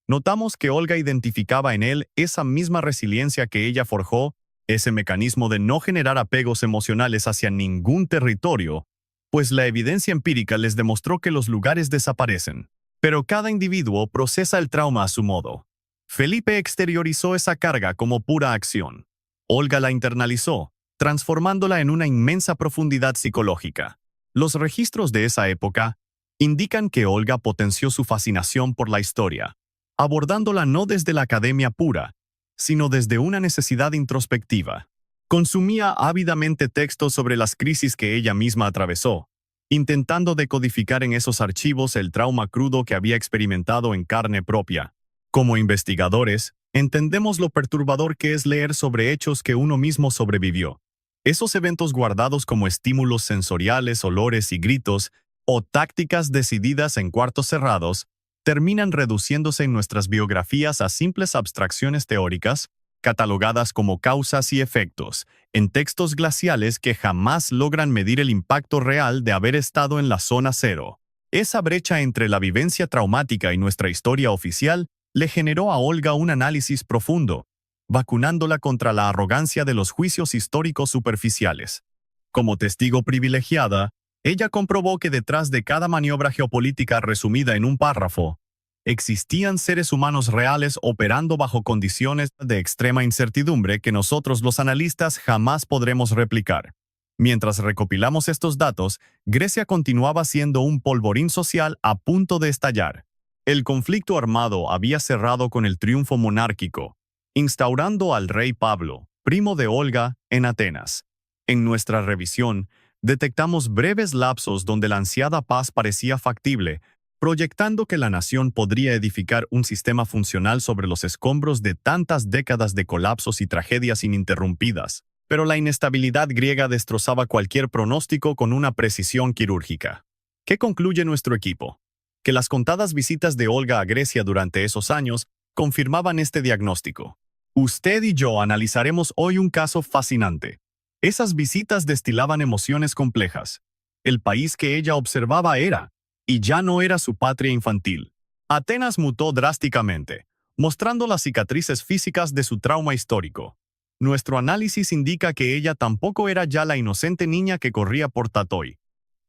notamos que Olga identificaba en él esa misma resiliencia que ella forjó, ese mecanismo de no generar apegos emocionales hacia ningún territorio, pues la evidencia empírica les demostró que los lugares desaparecen. Pero cada individuo procesa el trauma a su modo. Felipe exteriorizó esa carga como pura acción. Olga la internalizó, transformándola en una inmensa profundidad psicológica. Los registros de esa época indican que Olga potenció su fascinación por la historia, abordándola no desde la academia pura, sino desde una necesidad introspectiva. Consumía ávidamente textos sobre las crisis que ella misma atravesó, intentando decodificar en esos archivos el trauma crudo que había experimentado en carne propia. Como investigadores, entendemos lo perturbador que es leer sobre hechos que uno mismo sobrevivió. Esos eventos guardados como estímulos sensoriales, olores y gritos, o tácticas decididas en cuartos cerrados, terminan reduciéndose en nuestras biografías a simples abstracciones teóricas, catalogadas como causas y efectos, en textos glaciales que jamás logran medir el impacto real de haber estado en la zona cero. Esa brecha entre la vivencia traumática y nuestra historia oficial le generó a Olga un análisis profundo, vacunándola contra la arrogancia de los juicios históricos superficiales. Como testigo privilegiada, ella comprobó que detrás de cada maniobra geopolítica resumida en un párrafo, existían seres humanos reales operando bajo condiciones de extrema incertidumbre que nosotros los analistas jamás podremos replicar. Mientras recopilamos estos datos, Grecia continuaba siendo un polvorín social a punto de estallar. El conflicto armado había cerrado con el triunfo monárquico, instaurando al rey Pablo, primo de Olga, en Atenas. En nuestra revisión, detectamos breves lapsos donde la ansiada paz parecía factible, proyectando que la nación podría edificar un sistema funcional sobre los escombros de tantas décadas de colapsos y tragedias ininterrumpidas. Pero la inestabilidad griega destrozaba cualquier pronóstico con una precisión quirúrgica. ¿Qué concluye nuestro equipo? Que las contadas visitas de Olga a Grecia durante esos años confirmaban este diagnóstico. Usted y yo analizaremos hoy un caso fascinante. Esas visitas destilaban emociones complejas. El país que ella observaba era, y ya no era su patria infantil. Atenas mutó drásticamente, mostrando las cicatrices físicas de su trauma histórico. Nuestro análisis indica que ella tampoco era ya la inocente niña que corría por Tatoi.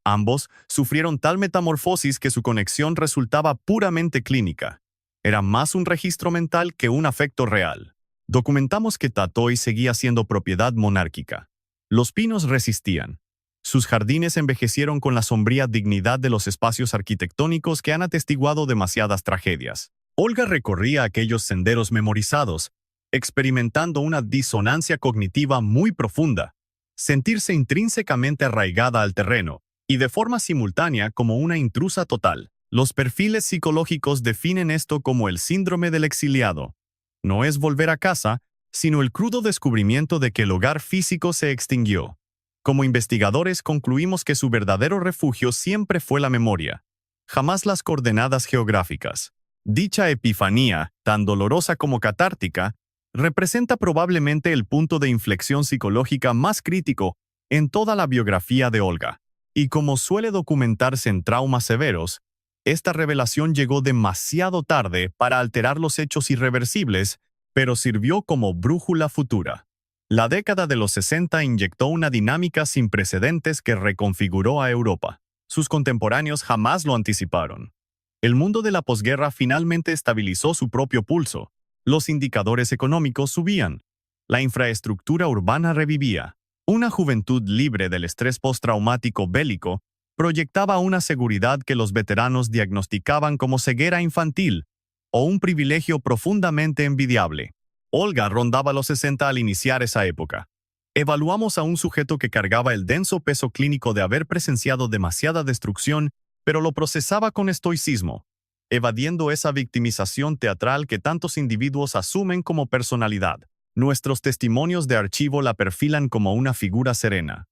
Ambos sufrieron tal metamorfosis que su conexión resultaba puramente clínica. Era más un registro mental que un afecto real. Documentamos que Tatoi seguía siendo propiedad monárquica. Los pinos resistían. Sus jardines envejecieron con la sombría dignidad de los espacios arquitectónicos que han atestiguado demasiadas tragedias. Olga recorría aquellos senderos memorizados, experimentando una disonancia cognitiva muy profunda, sentirse intrínsecamente arraigada al terreno, y de forma simultánea como una intrusa total. Los perfiles psicológicos definen esto como el síndrome del exiliado. No es volver a casa, sino el crudo descubrimiento de que el hogar físico se extinguió. Como investigadores concluimos que su verdadero refugio siempre fue la memoria, jamás las coordenadas geográficas. Dicha epifanía, tan dolorosa como catártica, representa probablemente el punto de inflexión psicológica más crítico en toda la biografía de Olga. Y como suele documentarse en traumas severos, esta revelación llegó demasiado tarde para alterar los hechos irreversibles, pero sirvió como brújula futura. La década de los 60 inyectó una dinámica sin precedentes que reconfiguró a Europa. Sus contemporáneos jamás lo anticiparon. El mundo de la posguerra finalmente estabilizó su propio pulso. Los indicadores económicos subían. La infraestructura urbana revivía. Una juventud libre del estrés postraumático bélico proyectaba una seguridad que los veteranos diagnosticaban como ceguera infantil o un privilegio profundamente envidiable. Olga rondaba los 60 al iniciar esa época. Evaluamos a un sujeto que cargaba el denso peso clínico de haber presenciado demasiada destrucción, pero lo procesaba con estoicismo, evadiendo esa victimización teatral que tantos individuos asumen como personalidad. Nuestros testimonios de archivo la perfilan como una figura serena.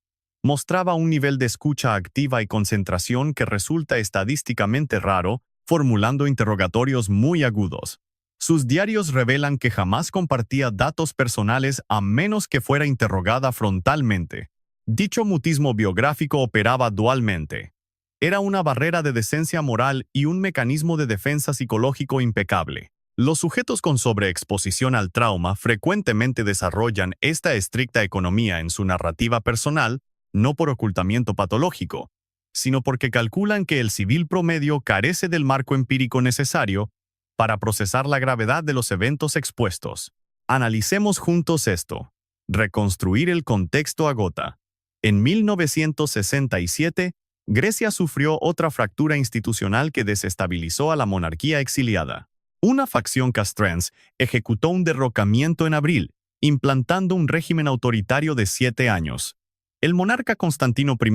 Mostraba un nivel de escucha activa y concentración que resulta estadísticamente raro, formulando interrogatorios muy agudos. Sus diarios revelan que jamás compartía datos personales a menos que fuera interrogada frontalmente. Dicho mutismo biográfico operaba dualmente. Era una barrera de decencia moral y un mecanismo de defensa psicológico impecable. Los sujetos con sobreexposición al trauma frecuentemente desarrollan esta estricta economía en su narrativa personal, no por ocultamiento patológico, sino porque calculan que el civil promedio carece del marco empírico necesario para procesar la gravedad de los eventos expuestos. Analicemos juntos esto. Reconstruir el contexto agota. En 1967, Grecia sufrió otra fractura institucional que desestabilizó a la monarquía exiliada. Una facción castrense ejecutó un derrocamiento en abril, implantando un régimen autoritario de 7 años. El monarca Constantino I,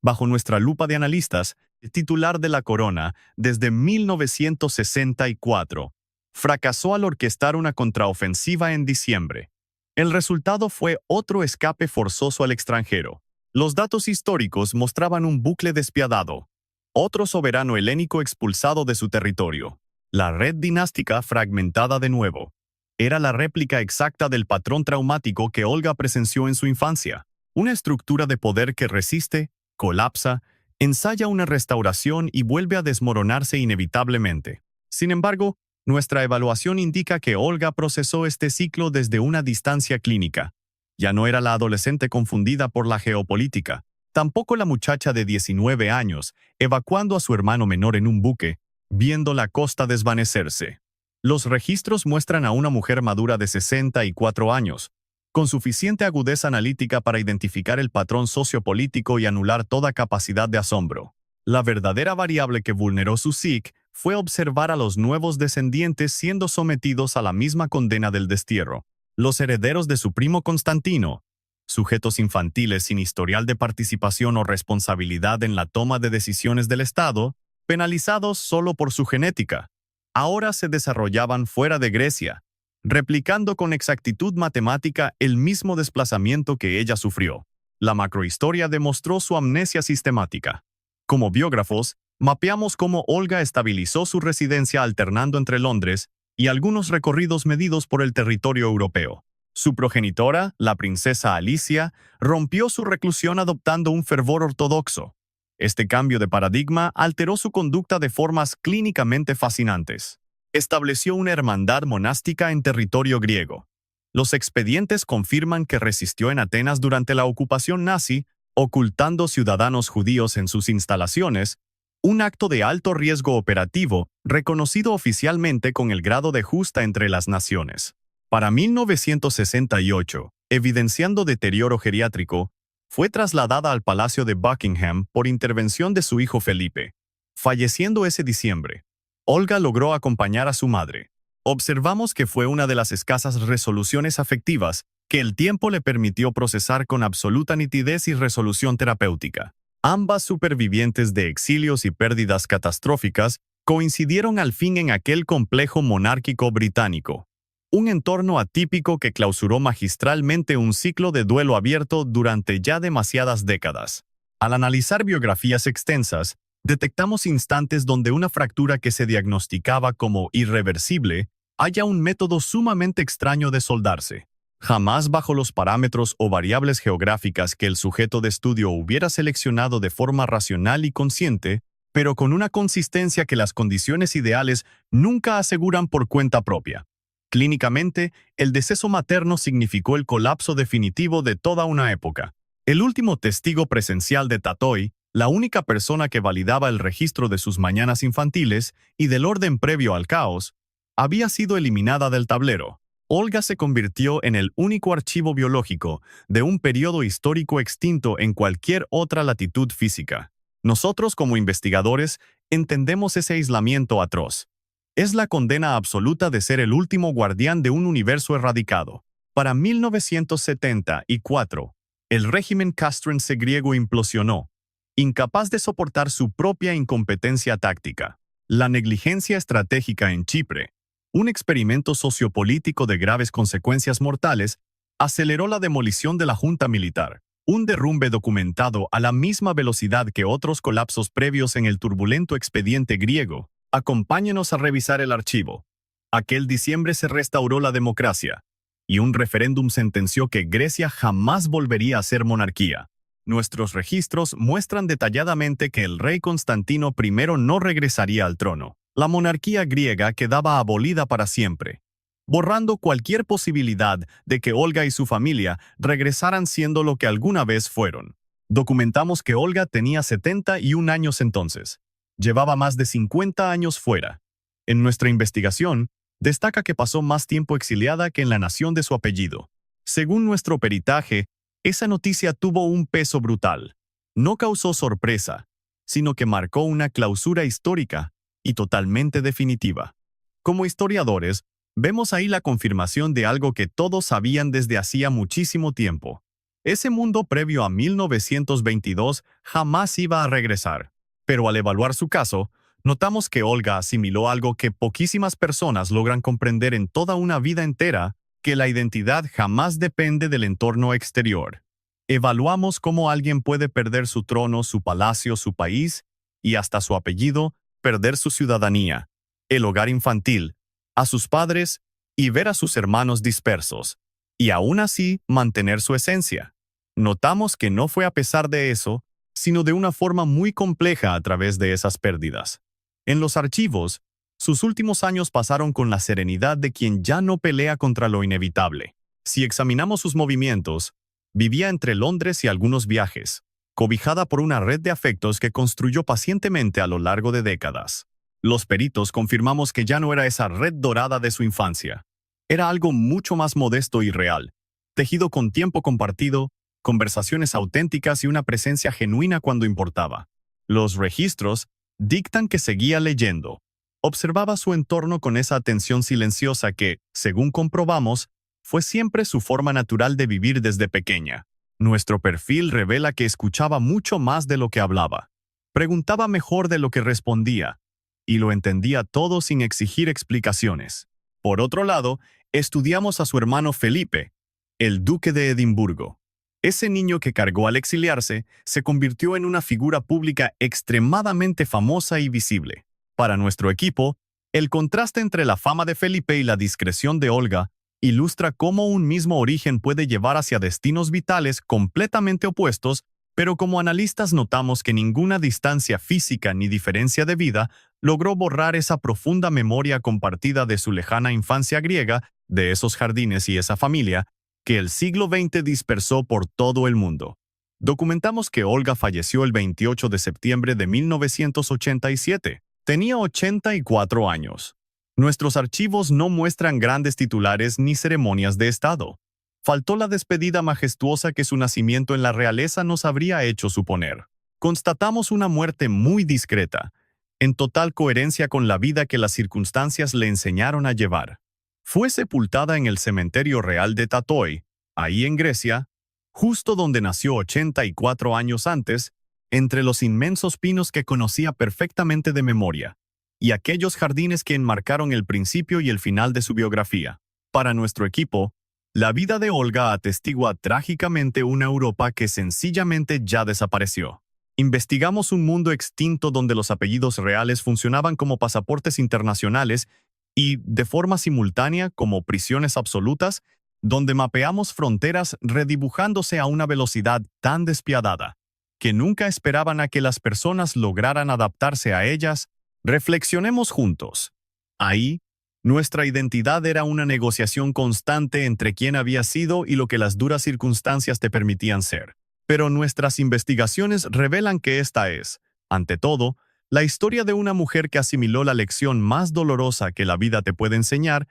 bajo nuestra lupa de analistas, titular de la corona desde 1964, fracasó al orquestar una contraofensiva en diciembre. El resultado fue otro escape forzoso al extranjero. Los datos históricos mostraban un bucle despiadado. Otro soberano helénico expulsado de su territorio. La red dinástica fragmentada de nuevo. Era la réplica exacta del patrón traumático que Olga presenció en su infancia. Una estructura de poder que resiste, colapsa, ensaya una restauración y vuelve a desmoronarse inevitablemente. Sin embargo, nuestra evaluación indica que Olga procesó este ciclo desde una distancia clínica. Ya no era la adolescente confundida por la geopolítica, tampoco la muchacha de 19 años, evacuando a su hermano menor en un buque, viendo la costa desvanecerse. Los registros muestran a una mujer madura de 64 años, con suficiente agudeza analítica para identificar el patrón sociopolítico y anular toda capacidad de asombro. La verdadera variable que vulneró su psique fue observar a los nuevos descendientes siendo sometidos a la misma condena del destierro. Los herederos de su primo Constantino, sujetos infantiles sin historial de participación o responsabilidad en la toma de decisiones del Estado, penalizados solo por su genética, ahora se desarrollaban fuera de Grecia, replicando con exactitud matemática el mismo desplazamiento que ella sufrió. La macrohistoria demostró su amnesia sistemática. Como biógrafos, mapeamos cómo Olga estabilizó su residencia alternando entre Londres y algunos recorridos medidos por el territorio europeo. Su progenitora, la princesa Alicia, rompió su reclusión adoptando un fervor ortodoxo. Este cambio de paradigma alteró su conducta de formas clínicamente fascinantes. Estableció una hermandad monástica en territorio griego. Los expedientes confirman que resistió en Atenas durante la ocupación nazi, ocultando ciudadanos judíos en sus instalaciones, un acto de alto riesgo operativo, reconocido oficialmente con el grado de justa entre las naciones. Para 1968, evidenciando deterioro geriátrico, fue trasladada al Palacio de Buckingham por intervención de su hijo Felipe. Falleciendo ese diciembre, Olga logró acompañar a su madre. Observamos que fue una de las escasas resoluciones afectivas que el tiempo le permitió procesar con absoluta nitidez y resolución terapéutica. Ambas supervivientes de exilios y pérdidas catastróficas coincidieron al fin en aquel complejo monárquico británico. Un entorno atípico que clausuró magistralmente un ciclo de duelo abierto durante ya demasiadas décadas. Al analizar biografías extensas, detectamos instantes donde una fractura que se diagnosticaba como irreversible halla un método sumamente extraño de soldarse. Jamás bajo los parámetros o variables geográficas que el sujeto de estudio hubiera seleccionado de forma racional y consciente, pero con una consistencia que las condiciones ideales nunca aseguran por cuenta propia. Clínicamente, el deceso materno significó el colapso definitivo de toda una época. El último testigo presencial de Tatoy, la única persona que validaba el registro de sus mañanas infantiles y del orden previo al caos, había sido eliminada del tablero. Olga se convirtió en el único archivo biológico de un periodo histórico extinto en cualquier otra latitud física. Nosotros, como investigadores, entendemos ese aislamiento atroz. Es la condena absoluta de ser el último guardián de un universo erradicado. Para 1974, el régimen castrense griego implosionó, incapaz de soportar su propia incompetencia táctica. La negligencia estratégica en Chipre, un experimento sociopolítico de graves consecuencias mortales, aceleró la demolición de la junta militar, un derrumbe documentado a la misma velocidad que otros colapsos previos en el turbulento expediente griego. Acompáñenos a revisar el archivo. Aquel diciembre se restauró la democracia, y un referéndum sentenció que Grecia jamás volvería a ser monarquía. Nuestros registros muestran detalladamente que el rey Constantino I no regresaría al trono. La monarquía griega quedaba abolida para siempre, borrando cualquier posibilidad de que Olga y su familia regresaran siendo lo que alguna vez fueron. Documentamos que Olga tenía 71 años entonces. Llevaba más de 50 años fuera. En nuestra investigación, destaca que pasó más tiempo exiliada que en la nación de su apellido. Según nuestro peritaje, esa noticia tuvo un peso brutal. No causó sorpresa, sino que marcó una clausura histórica y totalmente definitiva. Como historiadores, vemos ahí la confirmación de algo que todos sabían desde hacía muchísimo tiempo. Ese mundo previo a 1922 jamás iba a regresar. Pero al evaluar su caso, notamos que Olga asimiló algo que poquísimas personas logran comprender en toda una vida entera, que la identidad jamás depende del entorno exterior. Evaluamos cómo alguien puede perder su trono, su palacio, su país y hasta su apellido, perder su ciudadanía, el hogar infantil, a sus padres y ver a sus hermanos dispersos, y aún así mantener su esencia. Notamos que no fue a pesar de eso, sino de una forma muy compleja a través de esas pérdidas. En los archivos, sus últimos años pasaron con la serenidad de quien ya no pelea contra lo inevitable. Si examinamos sus movimientos, vivía entre Londres y algunos viajes, cobijada por una red de afectos que construyó pacientemente a lo largo de décadas. Los peritos confirmamos que ya no era esa red dorada de su infancia. Era algo mucho más modesto y real, tejido con tiempo compartido, conversaciones auténticas y una presencia genuina cuando importaba. Los registros dictan que seguía leyendo. Observaba su entorno con esa atención silenciosa que, según comprobamos, fue siempre su forma natural de vivir desde pequeña. Nuestro perfil revela que escuchaba mucho más de lo que hablaba. Preguntaba mejor de lo que respondía, y lo entendía todo sin exigir explicaciones. Por otro lado, estudiamos a su hermano Felipe, el duque de Edimburgo. Ese niño que cargó al exiliarse se convirtió en una figura pública extremadamente famosa y visible. Para nuestro equipo, el contraste entre la fama de Felipe y la discreción de Olga ilustra cómo un mismo origen puede llevar hacia destinos vitales completamente opuestos, pero como analistas notamos que ninguna distancia física ni diferencia de vida logró borrar esa profunda memoria compartida de su lejana infancia griega, de esos jardines y esa familia, que el siglo XX dispersó por todo el mundo. Documentamos que Olga falleció el 28 de septiembre de 1987. Tenía 84 años. Nuestros archivos no muestran grandes titulares ni ceremonias de Estado. Faltó la despedida majestuosa que su nacimiento en la realeza nos habría hecho suponer. Constatamos una muerte muy discreta, en total coherencia con la vida que las circunstancias le enseñaron a llevar. Fue sepultada en el cementerio real de Tatoi, ahí en Grecia, justo donde nació 84 años antes, entre los inmensos pinos que conocía perfectamente de memoria, y aquellos jardines que enmarcaron el principio y el final de su biografía. Para nuestro equipo, la vida de Olga atestigua trágicamente una Europa que sencillamente ya desapareció. Investigamos un mundo extinto donde los apellidos reales funcionaban como pasaportes internacionales y, de forma simultánea, como prisiones absolutas, donde mapeamos fronteras redibujándose a una velocidad tan despiadada que nunca esperaban a que las personas lograran adaptarse a ellas. Reflexionemos juntos. Ahí, Nuestra identidad era una negociación constante entre quién había sido y lo que las duras circunstancias te permitían ser. Pero nuestras investigaciones revelan que esta es, ante todo, la historia de una mujer que asimiló la lección más dolorosa que la vida te puede enseñar.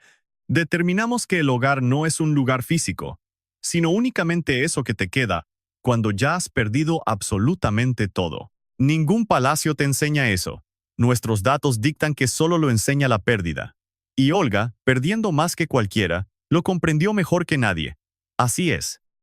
Determinamos que el hogar no es un lugar físico, sino únicamente eso que te queda cuando ya has perdido absolutamente todo. Ningún palacio te enseña eso. Nuestros datos dictan que solo lo enseña la pérdida. Y Olga, perdiendo más que cualquiera, lo comprendió mejor que nadie. Así es.